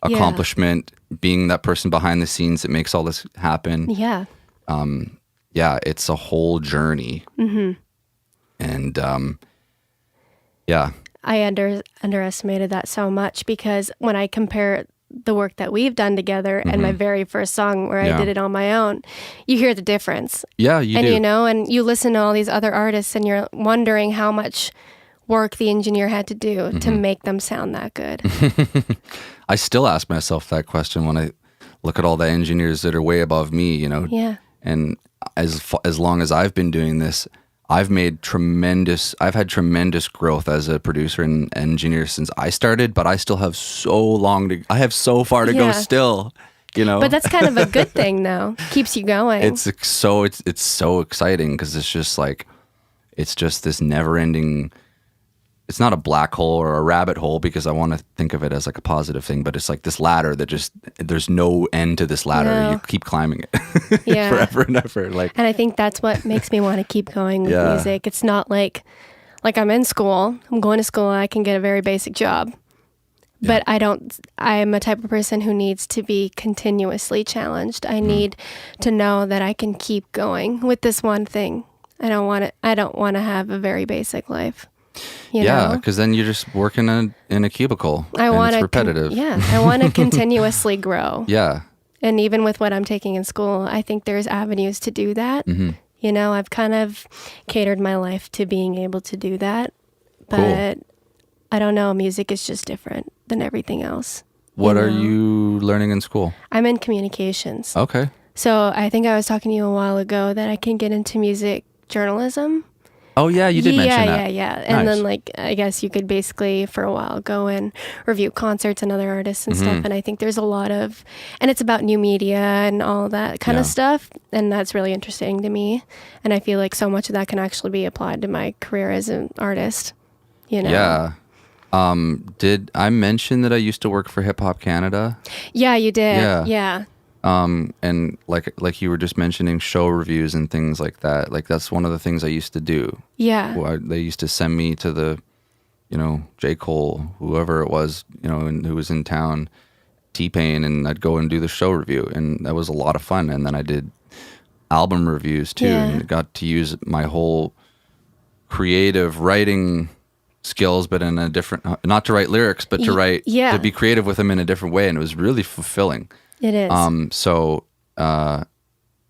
accomplishment, being that person behind the scenes that makes all this happen. Yeah. It's a whole journey. And I underestimated that so much, because when I compare the work that we've done together and my very first song where I did it on my own, you hear the difference. Yeah, you do. And, you know, and you listen to all these other artists and you're wondering how much work the engineer had to do to make them sound that good. I still ask myself that question when I look at all the engineers that are way above me, you know. Yeah. And as long as I've been doing this, I've had tremendous growth as a producer and engineer since I started, but I still have I have so far to go still, you know. But that's kind of a good thing, though. Keeps you going. It's so exciting, because it's just this never ending. It's not a black hole or a rabbit hole, because I want to think of it as like a positive thing, but it's like this ladder that there's no end to this ladder. No. You keep climbing it forever and ever. And I think that's what makes me want to keep going with music. It's not like I'm in school, I'm going to school, I can get a very basic job. But I'm a type of person who needs to be continuously challenged. I need to know that I can keep going with this one thing. I don't want to have a very basic life. You know? Because then you're just working in a cubicle. It's repetitive. I want to continuously grow. Yeah. And even with what I'm taking in school, I think there's avenues to do that. You know, I've kind of catered my life to being able to do that. But I don't know, music is just different than everything else. What are you learning in school? I'm in communications. Okay. So I think I was talking to you a while ago that I can get into music journalism. Oh yeah, you did mention that. Yeah. And Nice. then like I guess you could basically for a while go and review concerts and other artists and stuff. And I think there's a lot of, and it's about new media and all that kind of stuff. And that's really interesting to me. And I feel like so much of that can actually be applied to my career as an artist. You know? Yeah. Did I mention that I used to work for Hip Hop Canada? Yeah, you did. Yeah. Yeah. And like you were just mentioning show reviews and things like that. Like that's one of the things I used to do. Yeah. Well, they used to send me to the, J. Cole, whoever it was, and who was in town, T-Pain, and I'd go and do the show review, and that was a lot of fun. And then I did album reviews too, and got to use my whole creative writing skills, but in a different, not to write lyrics, but to write, to be creative with them in a different way, and it was really fulfilling. It is. So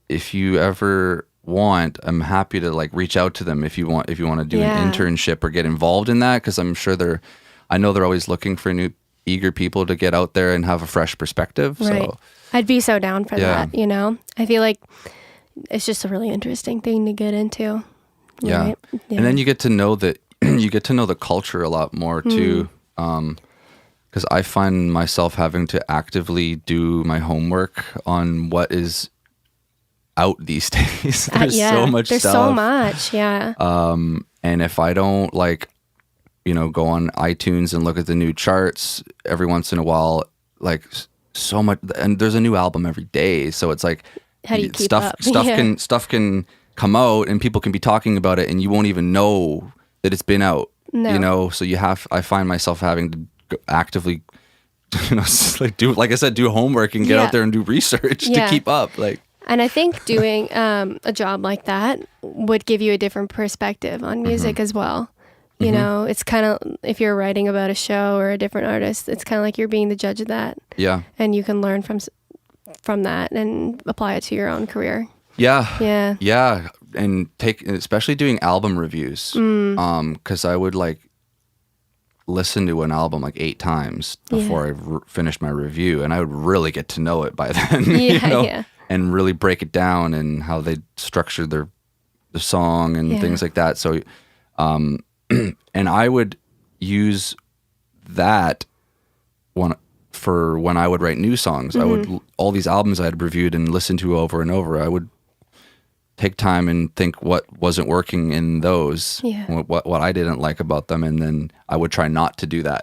if you ever want, I'm happy to like reach out to them if you want to do an internship or get involved in that, because I'm sure I know they're always looking for new eager people to get out there and have a fresh perspective. Right. So I'd be so down for that, I feel like it's just a really interesting thing to get into. Yeah. Right? Yeah. And then you get to know that you get to know the culture a lot more too. Because I find myself having to actively do my homework on what is out these days. There's so much There's stuff. so much, yeah. And if I don't go on iTunes and look at the new charts every once in a while, like so much, and there's a new album every day. So it's like, how do you keep stuff up? stuff can come out and people can be talking about it and you won't even know that it's been out. No. So I find myself having to actively like I said, do homework and get out there and do research to keep up. And I think doing a job like that would give you a different perspective on music as well. You know, it's kind of, if you're writing about a show or a different artist, it's kind of like you're being the judge of that. Yeah. And you can learn from that and apply it to your own career. Yeah. Yeah. Yeah. And especially doing album reviews. Because I would listen to an album 8 times before I finished my review, and I would really get to know it by then. And really break it down and how they structured the song and things like that. So, and I would use that for when I would write new songs. I would all these albums I had reviewed and listened to over and over. I would take time and think what wasn't working in those, what I didn't like about them, and then I would try not to do that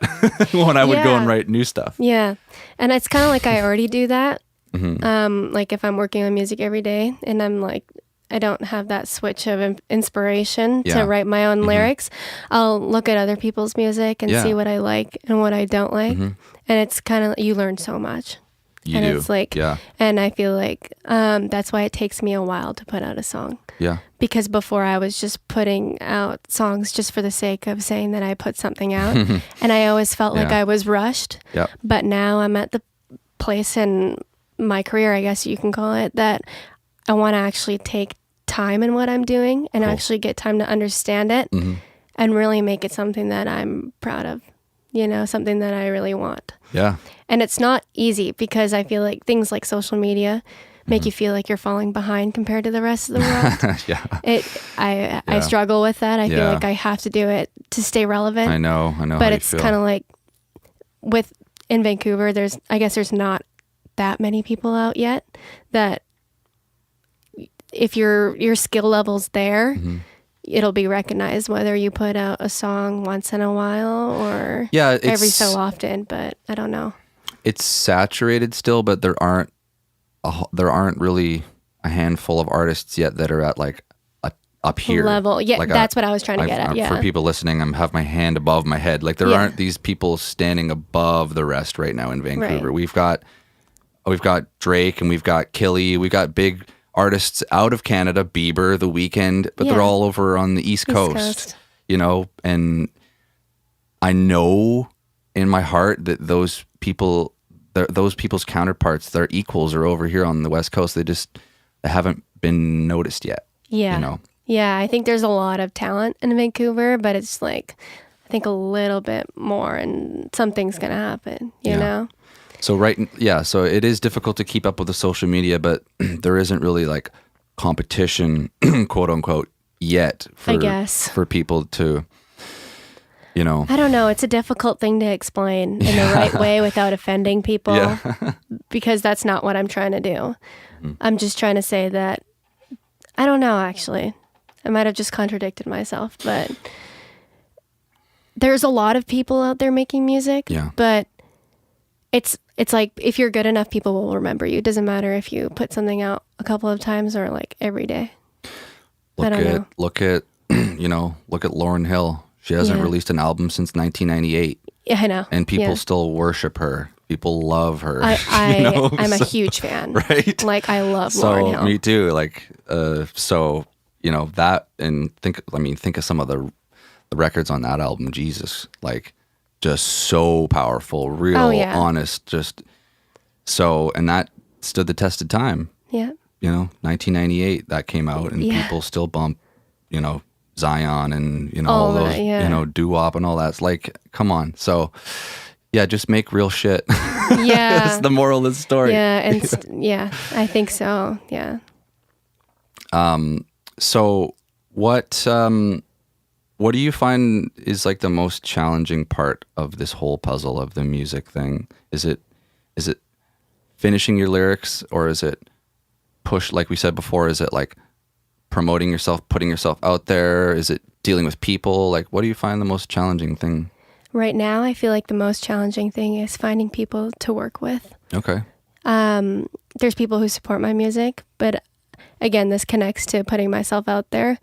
when I would go and write new stuff. Yeah, and it's kind of like I already do that. Like if I'm working on music every day and I'm like, I don't have that switch of inspiration to write my own lyrics, I'll look at other people's music and see what I like and what I don't like. And it's kind of, you learn so much. It's like, and I feel like that's why it takes me a while to put out a song. Yeah. Because before I was just putting out songs just for the sake of saying that I put something out. And I always felt like I was rushed. But now I'm at the place in my career, I guess you can call it, that I want to actually take time in what I'm doing and actually get time to understand it and really make it something that I'm proud of, something that I really want. Yeah. And it's not easy because I feel like things like social media make you feel like you're falling behind compared to the rest of the world. I struggle with that. I feel like I have to do it to stay relevant. I know. But it's kind of like in Vancouver, there's not that many people out yet that if your skill level's there, it'll be recognized whether you put out a song once in a while or every so often, but I don't know. It's saturated still, but there aren't really a handful of artists yet that are at up here level. Yeah, that's what I was trying to get at. Yeah. For people listening, I have my hand above my head. There aren't these people standing above the rest right now in Vancouver. Right. We've got Drake and we've got Killy. We've got big artists out of Canada, Bieber, The Weeknd, but they're all over on the East Coast. And I know in my heart that those people's counterparts, their equals, are over here on the West Coast. They haven't been noticed yet. Yeah. Yeah, I think there's a lot of talent in Vancouver, but it's I think a little bit more and something's going to happen, you know? So so it is difficult to keep up with the social media, but there isn't really competition, quote unquote, yet I guess. for people to, I don't know. It's a difficult thing to explain in the right way without offending people because that's not what I'm trying to do. I'm just trying to say that, I don't know, actually. I might have just contradicted myself, but there's a lot of people out there making music, but it's like if you're good enough, people will remember you. It doesn't matter if you put something out a couple of times or like every day. Look at Lauryn Hill. She hasn't released an album since 1998. Yeah, I know. And people still worship her. People love her. I'm a huge fan. Right? Like, I love Lauryn Hill. Me too. Like, that, and think of some of the records on that album. Jesus, like, just so powerful, real, honest, just so, and that stood the test of time. Yeah. 1998 that came out, and people still bump, Zion and all those, doo-wop and all that. It's like, come on. So yeah, just make real shit. Yeah. That's the moral of the story. Yeah, and I think so. Yeah. So what do you find is like the most challenging part of this whole puzzle of the music thing? Is it finishing your lyrics, or is it push, like we said before, is it like promoting yourself, putting yourself out there? Is it dealing with people? Like, what do you find the most challenging thing? Right now, I feel like the most challenging thing is finding people to work with. Okay. There's people who support my music, but again, this connects to putting myself out there.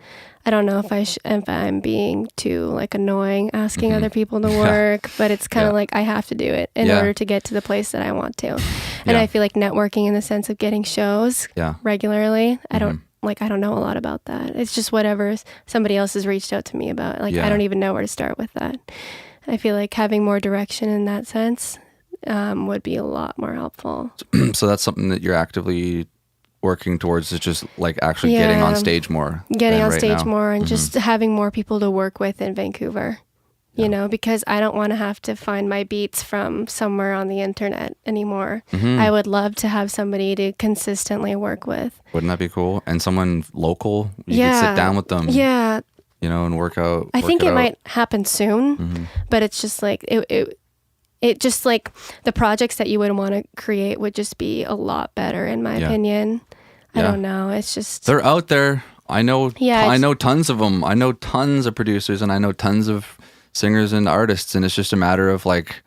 I don't know if I'm being too like annoying asking other people to work, but it's kind of like I have to do it in order to get to the place that I want to. And I feel like networking in the sense of getting shows regularly, I don't know a lot about that. It's just whatever somebody else has reached out to me about. Like, I don't even know where to start with that. I feel like having more direction in that sense would be a lot more helpful. So that's something that you're actively working towards, is just like actually getting on stage more. Getting on stage more and just having more people to work with in Vancouver. Because I don't want to have to find my beats from somewhere on the internet anymore. I would love to have somebody to consistently work with. Wouldn't that be cool? And someone local, you could sit down with them. Yeah. And work out. I think it might happen soon, but it's just like, it just like the projects that you would want to create would just be a lot better in my opinion. I don't know. It's just, they're out there. I know tons of them. I know tons of producers, and I know tons of singers and artists, and it's just a matter of like,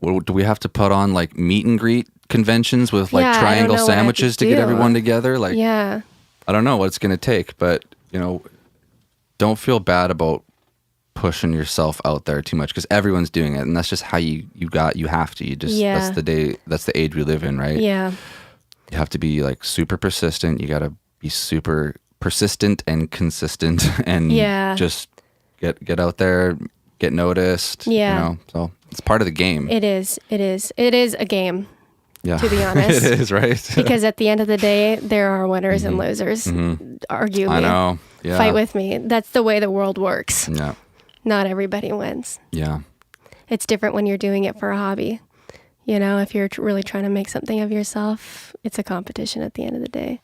do we have to put on like meet and greet conventions with like triangle sandwiches to get everyone together? Like, I don't know what it's going to take, but don't feel bad about pushing yourself out there too much, because everyone's doing it, and that's just how you have to. That's the age we live in, right? Yeah. You have to be like super persistent. You got to be super persistent and consistent, and just get out there, get noticed. Yeah. So it's part of the game. It is a game. Yeah. To be honest. It is, right? Because at the end of the day, there are winners and losers. Arguably. I know. Yeah. Fight with me. That's the way the world works. Yeah. Not everybody wins. Yeah. It's different when you're doing it for a hobby. If you're really trying to make something of yourself, it's a competition at the end of the day.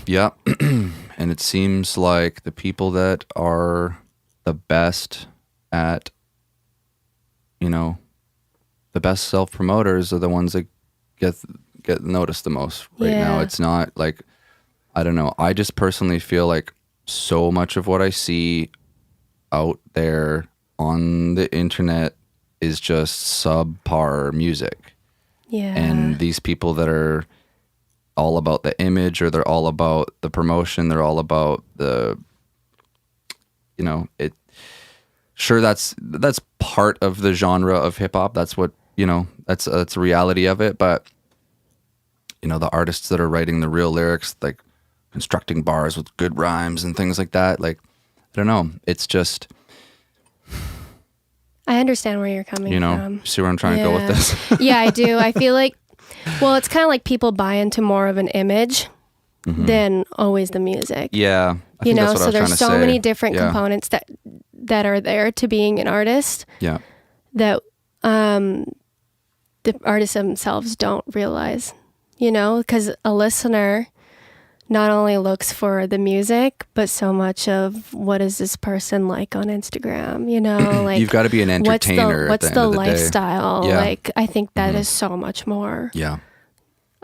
Yeah. And it seems like the people that are the best at, the best self-promoters are the ones that get noticed the most right now. It's not like, I don't know. I just personally feel like so much of what I see out there on the internet is just subpar music. Yeah. And these people that are all about the image, or they're all about the promotion, they're all about the, sure, that's part of the genre of hip hop. That's what, that's a reality of it. But, the artists that are writing the real lyrics, like constructing bars with good rhymes and things like that, like, I don't know. It's just, I understand where you're coming from. See where I'm trying to go with this? Yeah, I do. I feel like, it's kind of like people buy into more of an image than always the music. Yeah. I think that's what I was there's trying to so say. many different components that are there to being an artist. Yeah. That the artists themselves don't realize, because a listener not only looks for the music, but so much of what is this person like on Instagram, you know, like you've got to be an entertainer. What's the lifestyle? Yeah. Like, I think that is so much more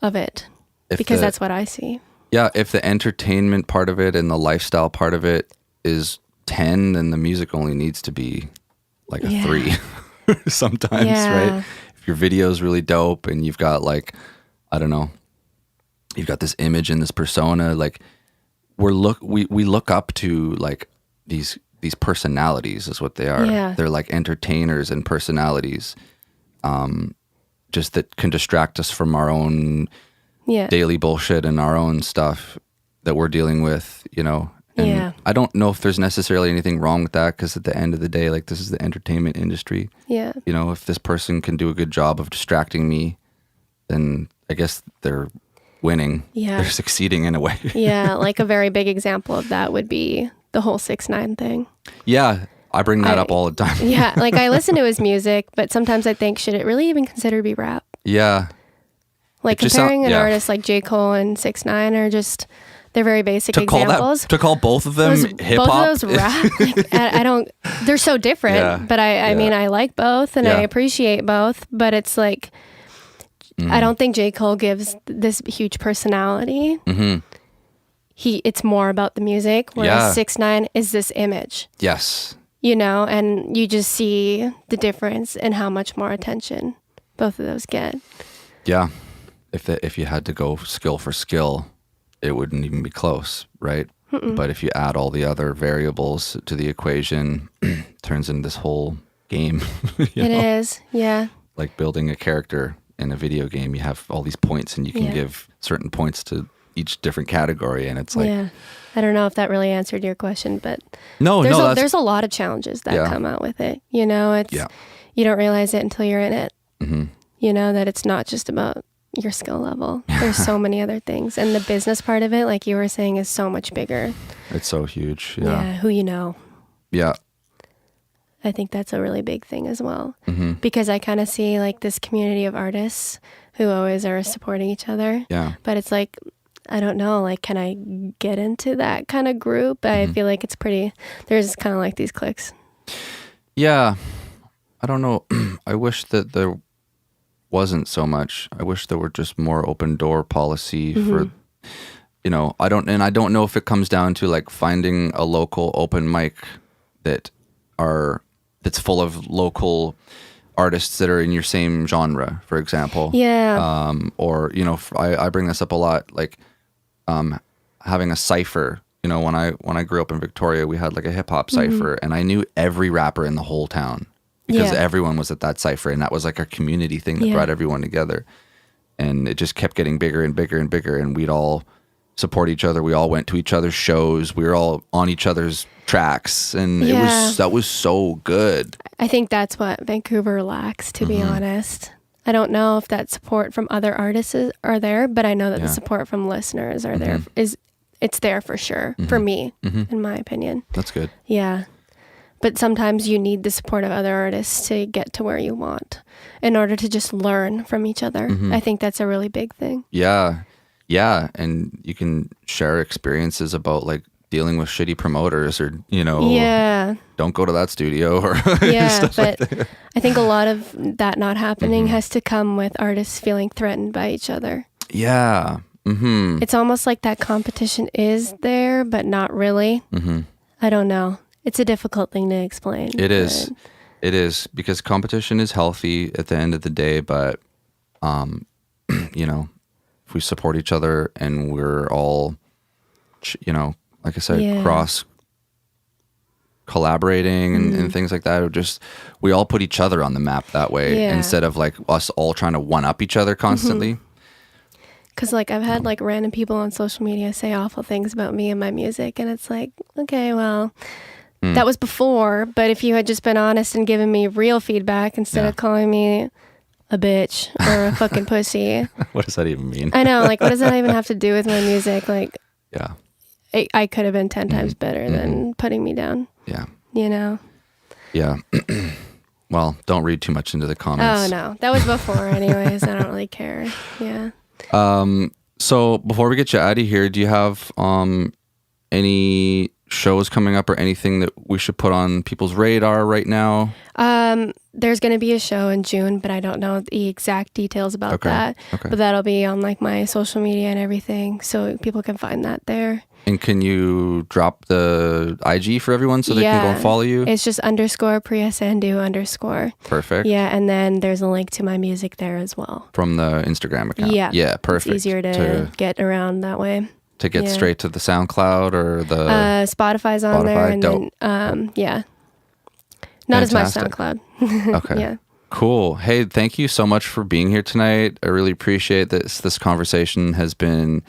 of it because that's what I see. Yeah. If the entertainment part of it and the lifestyle part of it is 10, then the music only needs to be like a 3 sometimes, right? If your video is really dope and you've got like, I don't know, you've got this image and this persona, like we look up to like these personalities is what they are. Yeah. They're like entertainers and personalities, just that can distract us from our own daily bullshit and our own stuff that we're dealing with, you know. And I don't know if there's necessarily anything wrong with that, because at the end of the day, like, this is the entertainment industry. Yeah. You know, if this person can do a good job of distracting me, then I guess they're winning. Yeah. They're succeeding in a way. Yeah. Like a very big example of that would be the whole 6ix9ine thing. Yeah. I bring that up all the time. Yeah. Like, I listen to his music, but sometimes I think, should it really even consider to be rap? Yeah. Like, comparing an artist like J. Cole and 6ix9ine are just... They're very basic examples. To call both of them hip hop, both of those rap. Like, I don't. They're so different. But I mean, I like both and I appreciate both. But it's like, I don't think J. Cole gives this huge personality. Mm-hmm. It's more about the music. Whereas 6ix9ine is this image. Yes. You know, and you just see the difference in how much more attention both of those get. Yeah. If you had to go skill for skill, it wouldn't even be close, right? But if you add all the other variables to the equation, turns into this whole game. It is, yeah. Like building a character in a video game, you have all these points and you can give certain points to each different category, and it's like... Yeah. I don't know if that really answered your question, but there's a lot of challenges that come out with it. You know, it's you don't realize it until you're in it. Mm-hmm. You know, that it's not just about your skill level. There's so many other things, and the business part of it, like you were saying, is so much bigger. It's so huge. Yeah, who you know. Yeah, I think that's a really big thing as well, because I kind of see like this community of artists who always are supporting each other. Yeah, but it's like, I don't know, like, can I get into that kind of group? I feel like it's pretty, there's kind of like these cliques. Yeah, I don't know. I wish that there wasn't so much. I wish there were just more open door policy for, you know, I don't know if it comes down to like finding a local open mic that's full of local artists that are in your same genre, for example. Yeah. Or, you know, I bring this up a lot, like having a cipher. You know, when I grew up in Victoria, we had like a hip hop cipher, and I knew every rapper in the whole town. Because everyone was at that cipher, and that was like our community thing that brought everyone together. And it just kept getting bigger and bigger and bigger, and we'd all support each other. We all went to each other's shows. We were all on each other's tracks, and that was so good. I think that's what Vancouver lacks, to be honest. I don't know if that support from other artists are there, but I know that the support from listeners are there. It's there for sure, for me, in my opinion. That's good. Yeah. But sometimes you need the support of other artists to get to where you want in order to just learn from each other. I think that's a really big thing. Yeah. Yeah. And you can share experiences about like dealing with shitty promoters, or, you know, don't go to that studio or stuff but like that. I think a lot of that not happening has to come with artists feeling threatened by each other. Yeah. It's almost like that competition is there, but not really. I don't know. It's a difficult thing to explain. It is. It is, because competition is healthy at the end of the day, but, you know, if we support each other and we're all, you know, like I said, cross collaborating and things like that, we all put each other on the map that way instead of like us all trying to one up each other constantly. Because like I've had like random people on social media say awful things about me and my music, and it's like, okay, well... That was before, but if you had just been honest and given me real feedback instead of calling me a bitch or a fucking pussy. What does that even mean? I know, like, what does that even have to do with my music? Like, I could have been 10 times better than putting me down. Yeah. You know? Yeah. Well, don't read too much into the comments. Oh, no. That was before anyways. I don't really care. Yeah. So before we get you out of here, do you have any shows coming up or anything that we should put on people's radar right now? There's going to be a show in June, but I don't know the exact details about that. Okay. But that'll be on like my social media and everything, so people can find that there. And can you drop the IG for everyone so they can go and follow you? It's just _ Priya Sandhu _ Perfect. Yeah, and then there's a link to my music there as well. From the Instagram account. Yeah. Yeah, perfect. It's easier to get around that way. To get straight to the SoundCloud or the... Spotify's on there. And dope. then, yeah. Not Fantastic. as much SoundCloud. Okay. Yeah. Cool. Hey, thank you so much for being here tonight. I really appreciate this. This conversation has been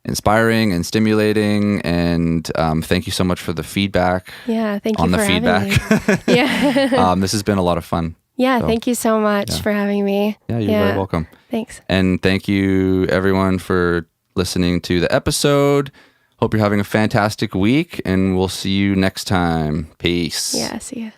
inspiring and stimulating, and thank you so much for the feedback. Yeah, thank you on for the feedback. having me. Yeah. This has been a lot of fun. Yeah, thank you so much for having me. Yeah, you're very welcome. Thanks. And thank you everyone for listening to the episode. Hope you're having a fantastic week, and we'll see you next time. Peace. Yeah, see ya.